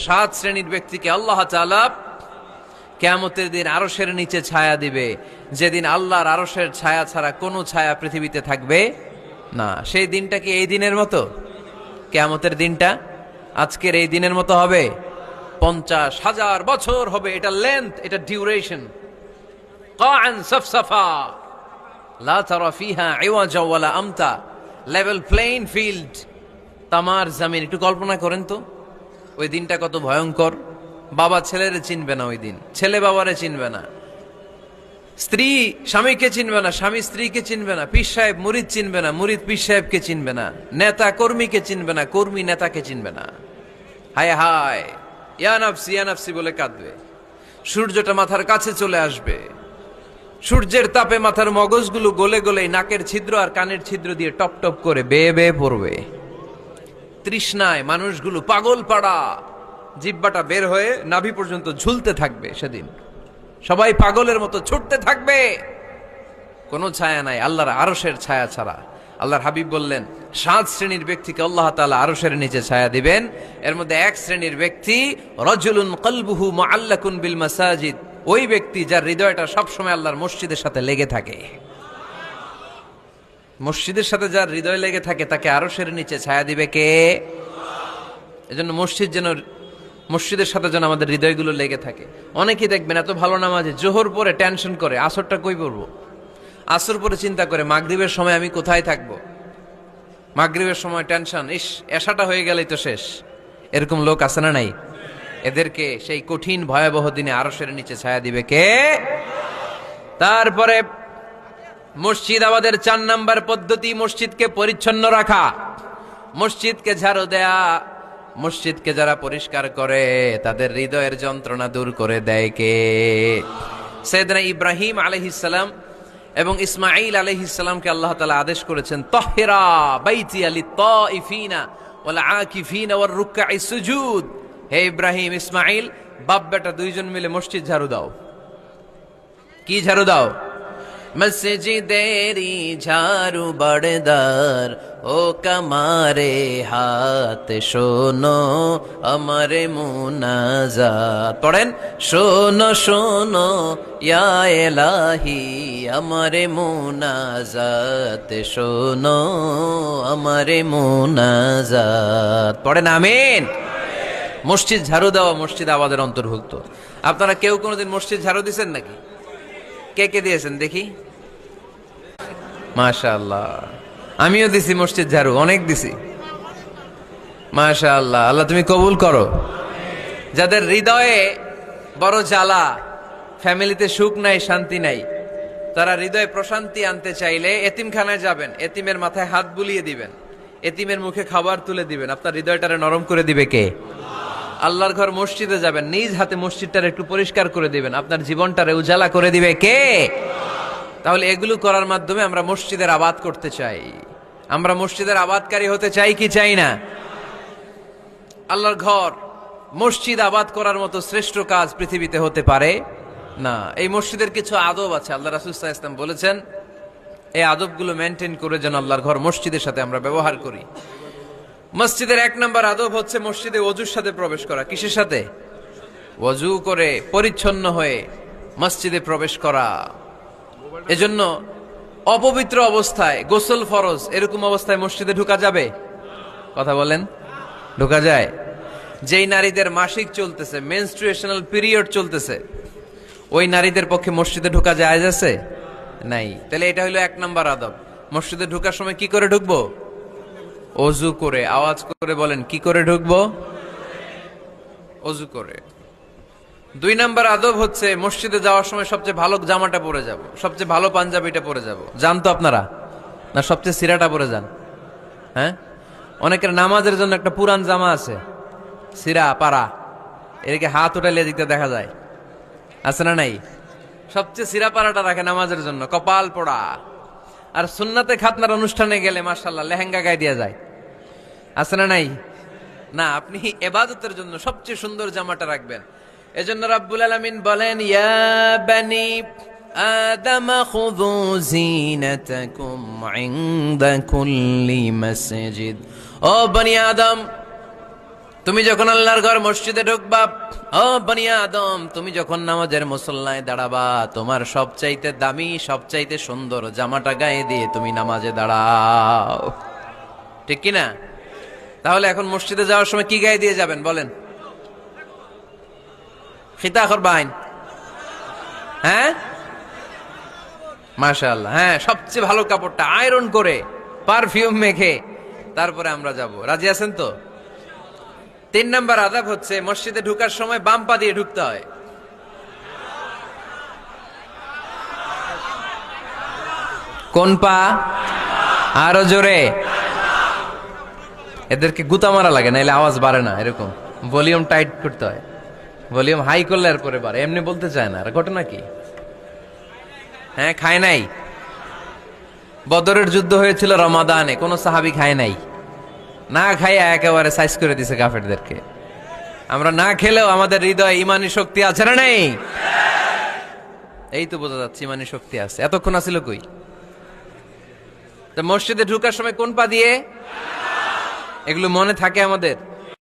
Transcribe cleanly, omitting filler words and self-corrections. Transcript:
সাত শ্রেণীর ব্যক্তিকে আল্লাহ তাআলা কিয়ামতের দিন আরশের নিচে ছায়া দিবে, যেদিন আল্লাহর আরশের ছায়া ছাড়া কোনো ছায়া পৃথিবীতে থাকবে না। সেই দিনটা কি এই দিনের মতো? কিয়ামতের দিনটা আজকের এই দিনের মতো হবে? 50,000 বছর হবে। এটা লেন্থ, এটা ডিউরেশন। কাআন সাফসাফা লা তারা ফিহা ইওয়াজা ওয়ালা আমতা, লেভেল প্লেইং ফিল্ড, তামার জমিন। একটু কল্পনা করেন তো ওই দিনটা কত ভয়ঙ্কর। বাবা ছেলেরে চিনবে না ওই দিন, ছেলে বাবারে চিনবে না, স্ত্রী স্বামীকে চিনবে না, স্বামী স্ত্রীকে চিনবে না, পীর সাহেব মুরিদ চিনবে না, মুরিদ পীর সাহেবকে চিনবে না, নেতা কর্মীকে চিনবে না, কর্মী নেতাকে চিনবে না। হায় হায়, ইয়া নাফসি বলে কাঁদবে। সূর্যটা মাথার কাছে চলে আসবে, সূর্যের তাপে মাথার মগজগুলো গলে গলে নাকের ছিদ্র আর কানের ছিদ্র দিয়ে টপ টপ করে বেয়ে বেয়ে পড়বে। তৃষ্ণায় মানুষগুলো পাগল পাড়া, জিহ্বাটা বের হয়ে নাভি পর্যন্ত ঝুলতে থাকবে। সেদিন সবাই পাগলের মতো ছুটতে থাকবে, কোনো ছায়া নাই আল্লাহর আরশের ছায়া ছাড়া। আল্লাহর হাবিব বললেন 7 শ্রেণীর ব্যক্তিকে আল্লাহ তাআলা আরশের নিচে ছায়া দিবেন। এর মধ্যে এক শ্রেণীর ব্যক্তি রাজুলুন কলবুহু মুআল্লাকুন বিল মাসাজিদ, ওই ব্যক্তি যার হৃদয়টা সবসময় আল্লাহর মসজিদের সাথে লেগে থাকে। মসজিদের সাথে যার হৃদয় লেগে থাকে তাকে আরশের নিচে ছায়া দিবে কে? এজন্য মসজিদের সাথে যেন আমাদের হৃদয়গুলো লেগে থাকে। অনেকেই দেখবেন এত ভালো নামাজে, জোহর পরে টেনশন করে আসরটা কই পড়বো, আসর পরে চিন্তা করে মাগরিবের সময় আমি কোথায় থাকবো, মাগরিবের সময় টেনশন, ইস এশাটা হয়ে গেলেই তো শেষ। এরকম লোক আছে না নাই? এদেরকে সেই কঠিন ভয়াবহ দিনে আরশের নিচে ছায়া দিবে কে? তারপরে মসজিদ, আমাদের 4 নাম্বার পদ্ধতি মসজিদকে পরিচ্ছন্ন রাখা, মসজিদকে ঝাড়ু দেয়া। মসজিদকে যারা পরিষ্কার করে তাদের হৃদয়ের যন্ত্রণা দূর করে দেয় কে? সাইয়েদনা ইব্রাহিম আলাইহিস সালাম এবং ইসমাঈল আলাইহিস সালামকে আল্লাহ তাআলা আদেশ করেছেন তাহহিরা বাইতিয়া লিত-তাইফিনা ওয়াল আকিফিনা ওয়ার রুকআই সুজুদ। হে ইব্রাহিম, ইসমাঈল, বাপ বেটা দুইজন মিলে মসজিদ ঝাড়ু দাও। কি ঝাড়ু দাও? মসজিদেরি ঝাড়ু বড়দার ও কমারে হাত শোনো আমারে মুনাজাত। পড়েন, শোনো শোনো ইয়া ইলাহি আমারে মুনাজাত, শোনো আমারে মুনাজাত। পড়েন আমিন। মসজিদ ঝাড়ু দেওয়া মসজিদ আবাদের অন্তর্ভুক্ত। আপনারা কেউ কোনোদিন মসজিদ ঝাড়ু দিয়েছেন নাকি? কে কে দিয়েছেন দেখি? মাশাআল্লাহ, আমিও দিছি মসজিদ ঝাড়ু, অনেক দিছি। মাশাআল্লাহ, আল্লাহ তুমি কবুল করো। যাদের হৃদয়ে বড় জ্বালা, ফ্যামিলিতে সুখ নাই, শান্তি নাই, তারা হৃদয়ে প্রশান্তি আনতে চাইলে এতিমখানায় যাবেন, এতিমের মাথায় হাত বুলিয়ে দিবেন, এতিমের মুখে খাবার তুলে দিবেন। আপনার হৃদয়টারে নরম করে দিবে কে? আল্লাহর ঘর মসজিদে যাবেন, নিজ হাতে মসজিদটারে একটু পরিষ্কার করে দিবেন, আপনার জীবনটারে উজালা করে দিবে কে? তাহলে এগুলো করার মাধ্যমে আমরা মসজিদের আবাদ করতে চাই। আমরা মসজিদের আবাদকারী হতে চাই কি চাই না? আল্লাহর ঘর মসজিদ আবাদ করার মতো শ্রেষ্ঠ কাজ পৃথিবীতে হতে পারে না। এই মসজিদের কিছু আদব আছে, আল্লাহ রাসূল সাল্লাল্লাহু আলাইহি ওয়াসাল্লাম বলেছেন এই আদবগুলো মেনটেন করে যেন আল্লাহর ঘর মসজিদের সাথে আমরা ব্যবহার করি। মসজিদের 1 নম্বর আদব হচ্ছে মসজিদে ওযুর সাথে প্রবেশ করা। কিসের সাথে? ওযু করে পরিচ্ছন্ন হয়ে মসজিদে প্রবেশ করা। এজন্য অপবিত্র অবস্থায় গোসল ফরজ, এরকম অবস্থায় মসজিদে ঢোকা যাবে? কথা বলেন, ঢোকা যায়? যেই নারীদের মাসিক চলতেছে, মেনস্ট্রুয়েশনাল পিরিয়ড চলতেছে, ওই নারীদের পক্ষে মসজিদে ঢোকা যায় আছে? নাই। তাহলে এটা হলো 1 নম্বর আদব। মসজিদে ঢোকার সময় কি করে ঢুকবো? ওযু করে। আওয়াজ করে বলেন, কি করে ঢুকবো? ওযু করে। 2 নম্বর আদব হচ্ছে মসজিদে যাওয়ার সময় সবচেয়ে ভালো জামাটা পরে যাব, সবচেয়ে ভালো পাঞ্জাবিটা পরে যাব। জান তো আপনারা? না সবচেয়ে সিরাটা পরে যান? হ্যাঁ, অনেকের নামাজের জন্য একটা পুরান জামা আছে, সিরা পাড়া, এদিকে হাত উঠাইলে দিকটা দেখা যায়, আছে না নাই? সবচেয়ে সিরা পাড়াটা রাখে নামাজের জন্য, কপাল পোড়া। আর সুন্নাতে খাতনার অনুষ্ঠানে গেলে মাশাআল্লাহ লেহেঙ্গা গায়ে দেয়া যায়, আছে না নাই? না, আপনি ইবাদতের জন্য সবচেয়ে সুন্দর জামাটা রাখবেন। এজন্য রাব্বুল আলামিন বলেন, ইয়া বানি আদম খুযু যিনাতাকুম ইনদা কুল্লি মসজিদ। ও বনি আদম, তুমি যখন আল্লাহর ঘর মসজিদে ঢুকবা, ও বনি আদম, তুমি যখন নামাজের মুসল্লায় দাঁড়াবা, তোমার সবচাইতে দামি সবচাইতে সুন্দর জামাটা গায়ে দিয়ে তুমি নামাজে দাঁড়াও, ঠিক কি না? তাহলে এখন মসজিদে যাওয়ার সময় কি গায়ে দিয়ে যাবেন বলেন? খিতা করবাইন, হ্যাঁ মাশাআল্লাহ, হ্যাঁ সবচেয়ে ভালো কাপড়টা আয়রন করে পারফিউম মেখে তারপরে আমরা যাব। রাজি আছেন তো? 3 নাম্বার আদাব হচ্ছে মসজিদে ঢুকার সময় বাম পা দিয়ে ঢুকতে হয়। কোন পা? আরো জোরে। এদেরকে গুতা মারা লাগে, নাইলে আওয়াজ বাড়ে না, এরকম ভলিউম টাইট করতে হয়, ভলিউম হাই করলে আর পরে বাড়ে, এমনি বলতে চায় না। আর ঘটনা কি? হ্যাঁ খায় নাই। বদরের যুদ্ধ হয়েছিল রমাদানে, কোন সাহাবী খায় নাই, না খাইয়া একেবারে সাইজ করে দিছে কাফেরদেরকে। আমরা না খেলেও আমাদের হৃদয়ে ইমানি শক্তি আছে না নেই? এই তো বোঝা যাচ্ছে ইমানি শক্তি আছে। এতক্ষণ আছিল কই? তো মসজিদে ঢুকার সময় কোন পা দিয়ে? এগুলো মনে থাকে আমাদের?